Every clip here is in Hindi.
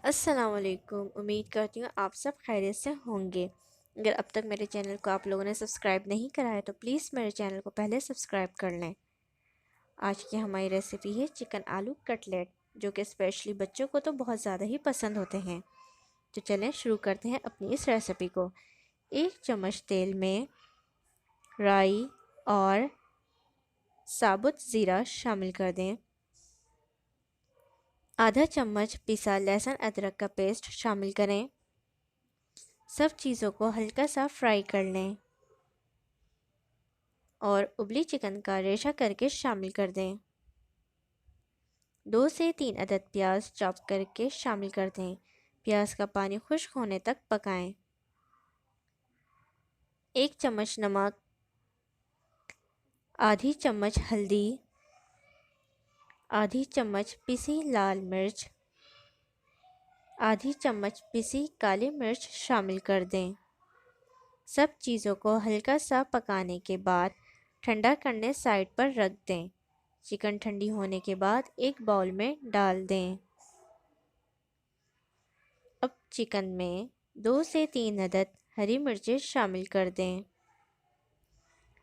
अस्सलामुअलैकुम। उम्मीद करती हूँ आप सब खैरियत से होंगे। अगर अब तक मेरे चैनल को आप लोगों ने सब्सक्राइब नहीं करा है तो प्लीज़ मेरे चैनल को पहले सब्सक्राइब कर लें। आज की हमारी रेसिपी है चिकन आलू कटलेट, जो कि स्पेशली बच्चों को तो बहुत ज़्यादा ही पसंद होते हैं। तो चलें शुरू करते हैं अपनी इस रेसिपी को। 1 चम्मच तेल में राई और साबुत ज़ीरा शामिल कर दें। आधा चम्मच पिसा लहसुन अदरक का पेस्ट शामिल करें। सब चीज़ों को हल्का सा फ्राई कर लें और उबली चिकन का रेशा करके शामिल कर दें। 2 से 3 अदद प्याज चॉप करके शामिल कर दें। प्याज का पानी खुश्क होने तक पकाएं। 1 चम्मच नमक, आधी चम्मच हल्दी, आधी चम्मच पिसी लाल मिर्च, आधी चम्मच पिसी काली मिर्च शामिल कर दें। सब चीज़ों को हल्का सा पकाने के बाद ठंडा करने साइड पर रख दें। चिकन ठंडी होने के बाद एक बाउल में डाल दें। अब चिकन में 2 से 3 अदद हरी मिर्चें शामिल कर दें।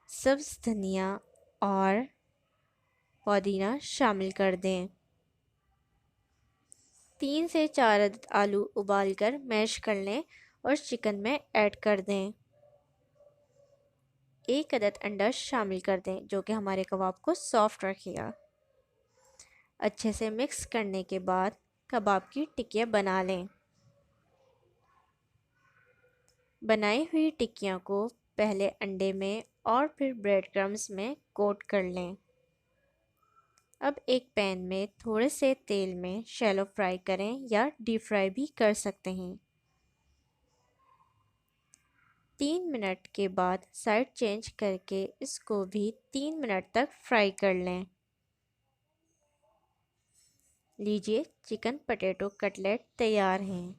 सब्ज़ धनिया और पुदीना शामिल कर दें। 3 से 4 अदद आलू उबालकर मैश कर लें और चिकन में ऐड कर दें। 1 अदद अंडा शामिल कर दें, जो कि हमारे कबाब को सॉफ्ट रखेगा। अच्छे से मिक्स करने के बाद कबाब की टिक्कियाँ बना लें। बनाई हुई टिक्कियों को पहले अंडे में और फिर ब्रेड क्रम्स में कोट कर लें। अब एक पैन में थोड़े से तेल में शैलो फ्राई करें या डीप फ्राई भी कर सकते हैं। 3 मिनट के बाद साइड चेंज करके इसको भी 3 मिनट तक फ्राई कर लें। लीजिए, चिकन पटेटो कटलेट तैयार हैं।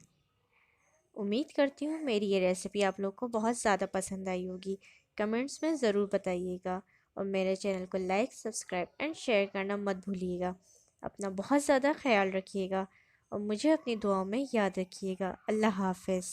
उम्मीद करती हूँ मेरी ये रेसिपी आप लोग को बहुत ज़्यादा पसंद आई होगी। कमेंट्स में ज़रूर बताइएगा और मेरे चैनल को लाइक, सब्सक्राइब एंड शेयर करना मत भूलिएगा। अपना बहुत ज़्यादा ख्याल रखिएगा और मुझे अपनी दुआओं में याद रखिएगा। अल्लाह हाफ़िज़।